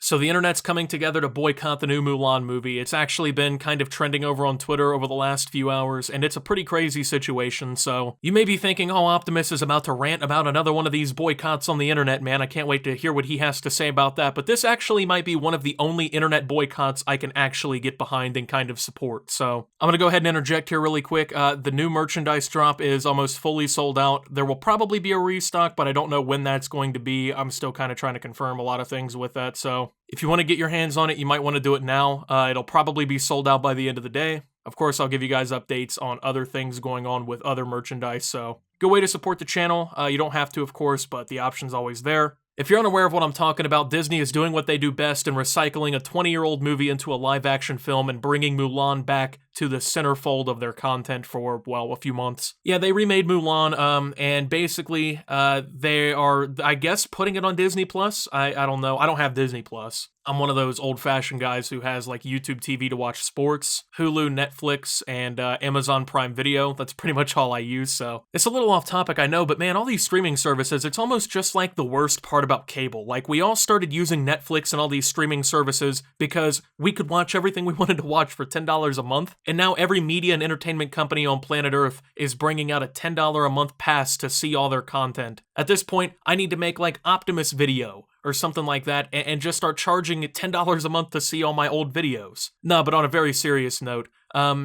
So the internet's coming together to boycott the new Mulan movie. It's actually been kind of trending over on Twitter over the last few hours, and it's a pretty crazy situation. So you may be thinking, oh, Optimus is about to rant about another one of these boycotts on the internet, man. I can't wait to hear what he has to say about that. But this actually might be one of the only internet boycotts I can actually get behind and kind of support. So I'm going to go ahead and interject here really quick. The new merchandise drop is almost fully sold out. There will probably be a restock, but I don't know when that's going to be. I'm still kind of trying to confirm a lot of things with that. So if you want to get your hands on it, you might want to do it now. It'll probably be sold out by the end of the day. Of course, I'll give you guys updates on other things going on with other merchandise, so good way to support the channel. You don't have to, of course, but the option's always there. If you're unaware of what I'm talking about, Disney is doing what they do best in recycling a 20-year-old movie into a live-action film and bringing Mulan back to the centerfold of their content for, well, a few months. Yeah, they remade Mulan, and basically, they are, I guess, putting it on Disney+. I don't know. I don't have Disney+. I'm one of those old-fashioned guys who has, like, YouTube TV to watch sports, Hulu, Netflix, and Amazon Prime Video. That's pretty much all I use, so it's a little off-topic, I know, but man, all these streaming services, it's almost just like the worst part about cable. Like, we all started using Netflix and all these streaming services because we could watch everything we wanted to watch for $10 a month, and now every media and entertainment company on planet Earth is bringing out a $10 a month pass to see all their content. At this point, I need to make, like, Optimus Video or something like that, and just start charging $10 a month to see all my old videos. No, but on a very serious note,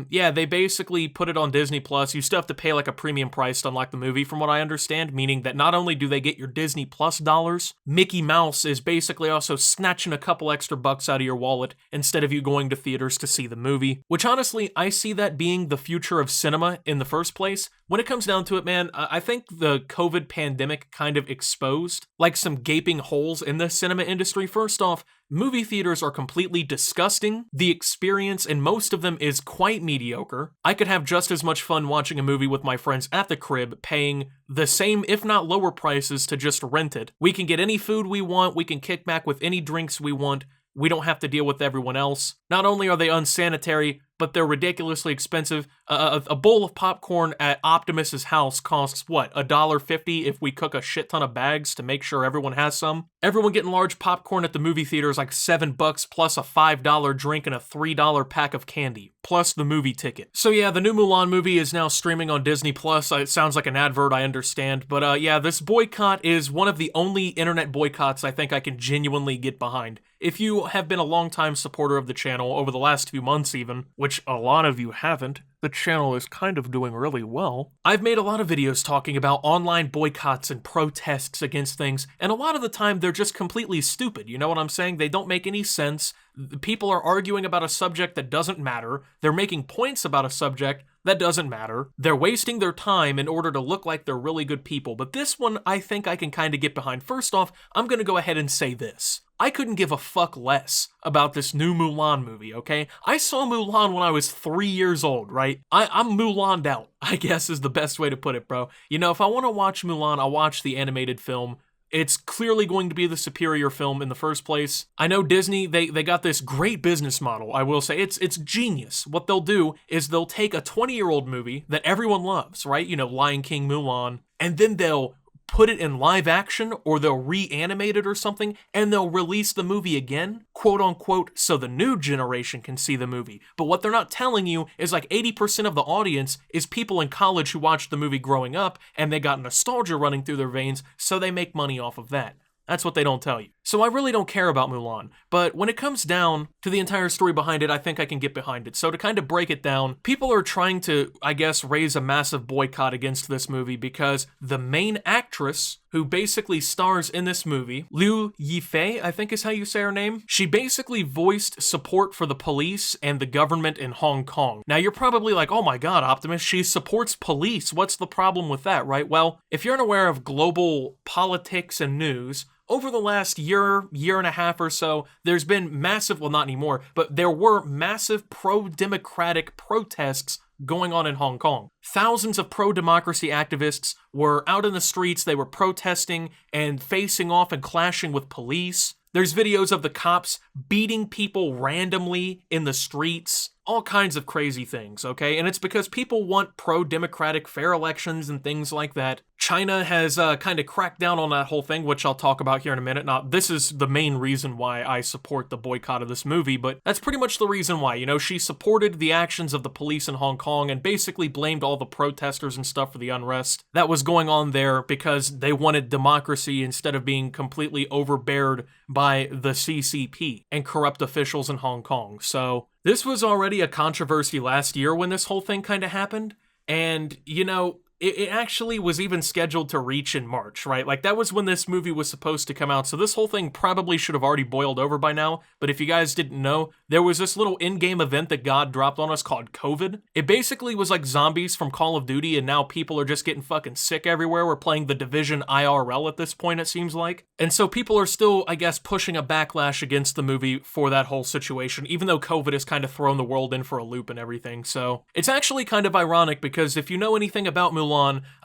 yeah, they basically put it on Disney+. You still have to pay like a premium price to unlock the movie, from what I understand, meaning that not only do they get your Disney Plus dollars, Mickey Mouse is basically also snatching a couple extra bucks out of your wallet instead of you going to theaters to see the movie, which honestly, I see that being the future of cinema in the first place. When it comes down to it, man, I think the COVID pandemic kind of exposed like some gaping holes in the cinema industry. First off, movie theaters are completely disgusting. The experience in most of them is quite mediocre. I could have just as much fun watching a movie with my friends at the crib, paying the same, if not lower prices to just rent it. We can get any food we want, we can kick back with any drinks we want. We don't have to deal with everyone else. Not only are they unsanitary, but they're ridiculously expensive. A bowl of popcorn at Optimus's house costs, what, $1.50 if we cook a shit ton of bags to make sure everyone has some? Everyone getting large popcorn at the movie theater is like $7 plus a $5 drink and a $3 pack of candy, plus the movie ticket. So yeah, the new Mulan movie is now streaming on Disney+. It sounds like an advert, I understand. But yeah, this boycott is one of the only internet boycotts I think I can genuinely get behind. If you have been a longtime supporter of the channel over the last few months even, which a lot of you haven't, the channel is kind of doing really well. I've made a lot of videos talking about online boycotts and protests against things, and a lot of the time they're just completely stupid, you know what I'm saying? They don't make any sense. People are arguing about a subject that doesn't matter. They're making points about a subject that doesn't matter. They're wasting their time in order to look like they're really good people. But this one, I think I can kind of get behind. First off, I'm gonna go ahead and say this. I couldn't give a fuck less about this new Mulan movie, okay? I saw Mulan when I was 3 years old, right? I'm Mulan'd out, I guess is the best way to put it, bro. You know, if I want to watch Mulan, I'll watch the animated film. It's clearly going to be the superior film in the first place. I know Disney, they got this great business model, I will say. It's genius. What they'll do is they'll take a 20-year-old movie that everyone loves, right? You know, Lion King, Mulan, and then they'll put it in live action, or they'll reanimate it or something, and they'll release the movie again, quote unquote, so the new generation can see the movie. But what they're not telling you is like 80% of the audience is people in college who watched the movie growing up, and they got nostalgia running through their veins, so they make money off of that. That's what they don't tell you. So I really don't care about Mulan, but when it comes down to the entire story behind it, I think I can get behind it. So to kind of break it down, people are trying to, I guess, raise a massive boycott against this movie because the main actress who basically stars in this movie, Liu Yifei, I think is how you say her name, she basically voiced support for the police and the government in Hong Kong. Now you're probably like, oh my god, Optimus, she supports police. What's the problem with that, right? Well, if you're unaware of global politics and news, over the last year and a half or so, there's been massive, well not anymore, but there were massive pro-democratic protests going on in Hong Kong. Thousands of pro-democracy activists were out in the streets, they were protesting and facing off and clashing with police. There's videos of the cops beating people randomly in the streets. all kinds of crazy things, okay? And it's because people want pro-democratic fair elections and things like that. China has kind of cracked down on that whole thing, which I'll talk about here in a minute. Now, this is the main reason why I support the boycott of this movie, but that's pretty much the reason why. You know, she supported the actions of the police in Hong Kong and basically blamed all the protesters and stuff for the unrest that was going on there because they wanted democracy instead of being completely overbeared by the CCP and corrupt officials in Hong Kong. So this was already a controversy last year when this whole thing kind of happened. And, you know, it actually was even scheduled to reach in March, right? Like, that was when this movie was supposed to come out, so this whole thing probably should have already boiled over by now, but if you guys didn't know, there was this little in-game event that God dropped on us called COVID. It basically was like zombies from Call of Duty, and now people are just getting fucking sick everywhere. We're playing The Division IRL at this point, it seems like. And so people are still, I guess, pushing a backlash against the movie for that whole situation, even though COVID has kind of thrown the world in for a loop and everything. So it's actually kind of ironic because if you know anything about Mulan,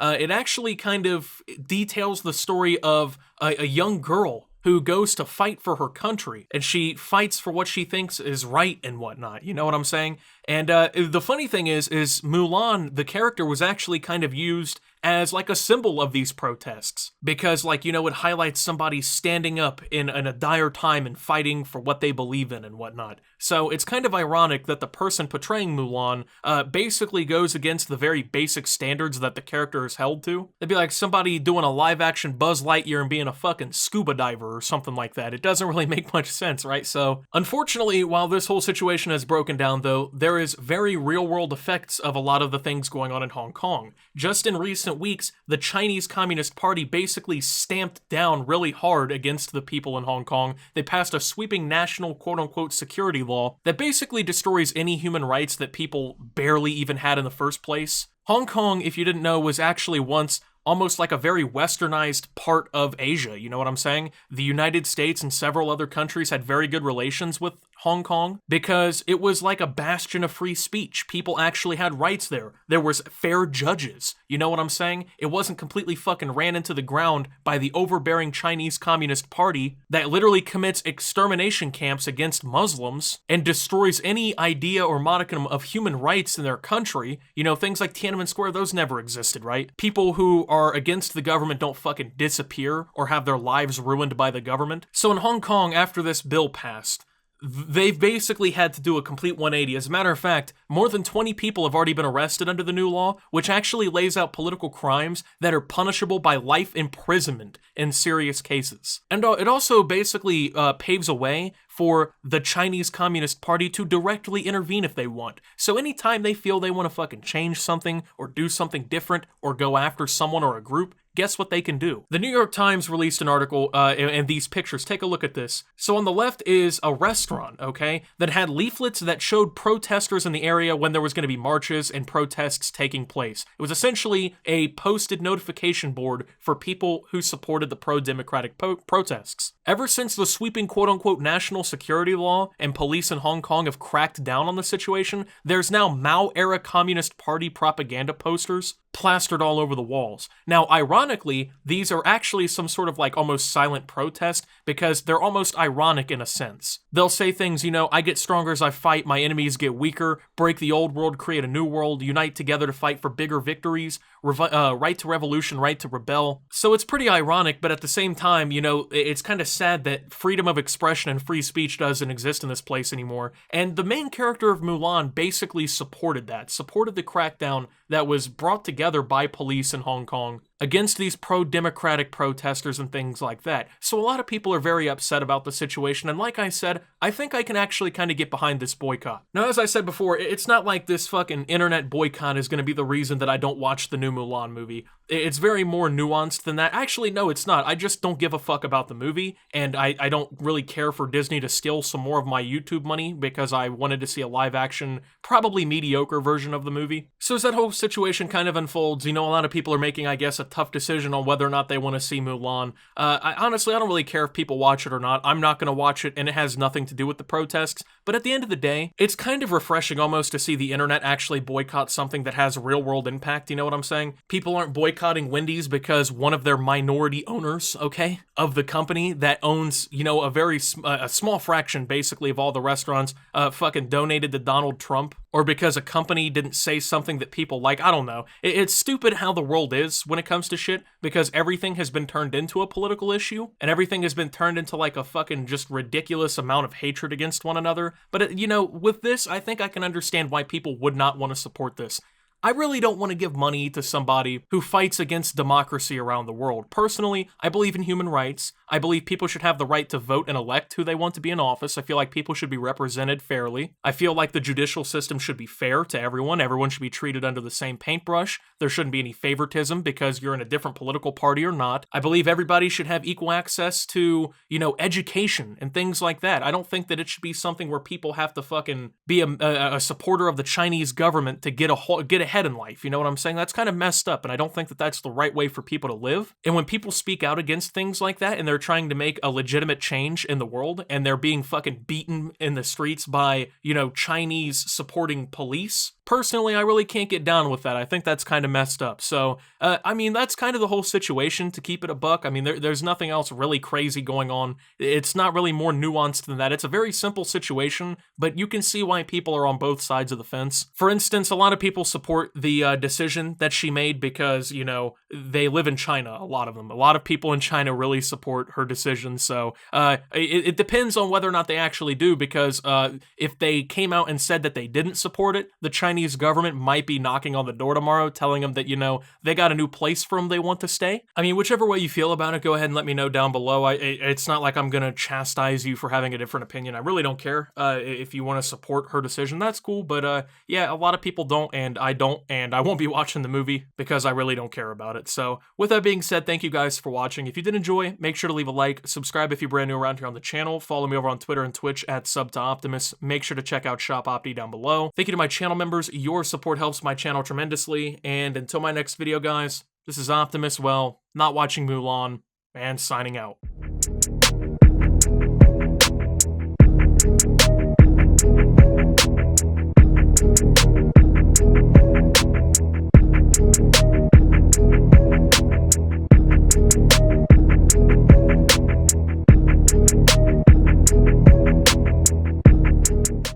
it actually kind of details the story of a young girl who goes to fight for her country, and she fights for what she thinks is right and whatnot, you know what I'm saying? And the funny thing is Mulan, the character, was actually kind of used as like a symbol of these protests because, like, you know, it highlights somebody standing up in a dire time and fighting for what they believe in and whatnot. So it's kind of ironic that the person portraying Mulan basically goes against the very basic standards that the character is held to. It'd be like somebody doing a live-action Buzz Lightyear and being a fucking scuba diver or something like that. It doesn't really make much sense, right? So unfortunately, while this whole situation has broken down, though, there is very real-world effects of a lot of the things going on in Hong Kong. Just in recent weeks, the Chinese Communist Party basically stamped down really hard against the people in Hong Kong. They passed a sweeping national quote-unquote security law that basically destroys any human rights that people barely even had in the first place. Hong Kong, if you didn't know, was actually once almost like a very westernized part of Asia, you know what I'm saying? The United States and several other countries had very good relations with Hong Kong because it was like a bastion of free speech. People actually had rights there. There was fair judges, you know what I'm saying? It wasn't completely fucking ran into the ground by the overbearing Chinese Communist Party that literally commits extermination camps against Muslims and destroys any idea or modicum of human rights in their country. You know, things like Tiananmen Square, those never existed, right? People who are against the government don't fucking disappear or have their lives ruined by the government. So in Hong Kong, after this bill passed, they've basically had to do a complete 180. As a matter of fact, more than 20 people have already been arrested under the new law, which actually lays out political crimes that are punishable by life imprisonment in serious cases. And it also basically paves a way for the Chinese Communist Party to directly intervene if they want. So anytime they feel they want to fucking change something or do something different or go after someone or a group, guess what they can do? The New York Times released an article and these pictures. Take a look at this. So on the left is a restaurant, okay, that had leaflets that showed protesters in the area when there was going to be marches and protests taking place. It was essentially a posted notification board for people who supported the pro-democratic protests. Ever since the sweeping quote-unquote national security law and police in Hong Kong have cracked down on the situation, there's now Mao-era Communist Party propaganda posters plastered all over the walls. Now, ironically, these are actually some sort of like almost silent protest because they're almost ironic in a sense. They'll say things, you know, I get stronger as I fight, my enemies get weaker, break the old world, create a new world, unite together to fight for bigger victories, right to revolution, right to rebel. So it's pretty ironic, but at the same time, you know, it's kind of sad that freedom of expression and free speech doesn't exist in this place anymore. And the main character of Mulan basically supported that, supported the crackdown that was brought together by police in Hong Kong against these pro-democratic protesters and things like that. So a lot of people are very upset about the situation, and like I said, I think I can actually kind of get behind this boycott. Now, as I said before, it's not like this fucking internet boycott is going to be the reason that I don't watch the new Mulan movie. It's very more nuanced than that. Actually, no, it's not. I just don't give a fuck about the movie, and I don't really care for Disney to steal some more of my YouTube money because I wanted to see a live-action, probably mediocre version of the movie. So as that whole situation kind of unfolds, unfolds, a lot of people are making, I guess, a tough decision on whether or not they want to see Mulan. Honestly, I don't really care if people watch it or not. I'm not going to watch it, and it has nothing to do with the protests. But at the end of the day, it's kind of refreshing almost to see the internet actually boycott something that has real-world impact, you know what I'm saying? People aren't boycotting Wendy's because one of their minority owners, okay, of the company that owns, a small fraction, basically, of all the restaurants, fucking donated to Donald Trump, or because a company didn't say something that people like. I don't know. It's stupid how the world is when it comes to shit, because everything has been turned into a political issue, and everything has been turned into like a fucking just ridiculous amount of hatred against one another. But, with this, I think I can understand why people would not want to support this. I really don't want to give money to somebody who fights against democracy around the world. Personally, I believe in human rights. I believe people should have the right to vote and elect who they want to be in office. I feel like people should be represented fairly. I feel like the judicial system should be fair to everyone. Everyone should be treated under the same paintbrush. There shouldn't be any favoritism because you're in a different political party or not. I believe everybody should have equal access to, education and things like that. I don't think that it should be something where people have to fucking be a supporter of the Chinese government to get ahead in life. You know what I'm saying? That's kind of messed up, and I don't think that that's the right way for people to live. And when people speak out against things like that, and they're trying to make a legitimate change in the world, and they're being fucking beaten in the streets by, Chinese supporting police, personally, I really can't get down with that. I think that's kind of messed up. So, that's kind of the whole situation, to keep it a buck. There's nothing else really crazy going on. It's not really more nuanced than that. It's a very simple situation, but you can see why people are on both sides of the fence. For instance, a lot of people support the decision that she made because, they live in China, a lot of them. A lot of people in China really support her decision. So, it depends on whether or not they actually do, because if they came out and said that they didn't support it, the Chinese government might be knocking on the door tomorrow telling them that, they got a new place for them they want to stay. Whichever way you feel about it, go ahead and let me know down below. It's not like I'm going to chastise you for having a different opinion. I really don't care. If you want to support her decision, that's cool. But yeah, a lot of people don't, and I don't, and I won't be watching the movie because I really don't care about it. So with that being said, thank you guys for watching. If you did enjoy, make sure to leave a like, subscribe if you're brand new around here on the channel, follow me over on Twitter and Twitch at @SubToOptimus. Make sure to check out Shop Opti down below. Thank you to my channel members. Your support helps my channel tremendously. And until my next video, guys, this is Optimus, not watching Mulan, and signing out.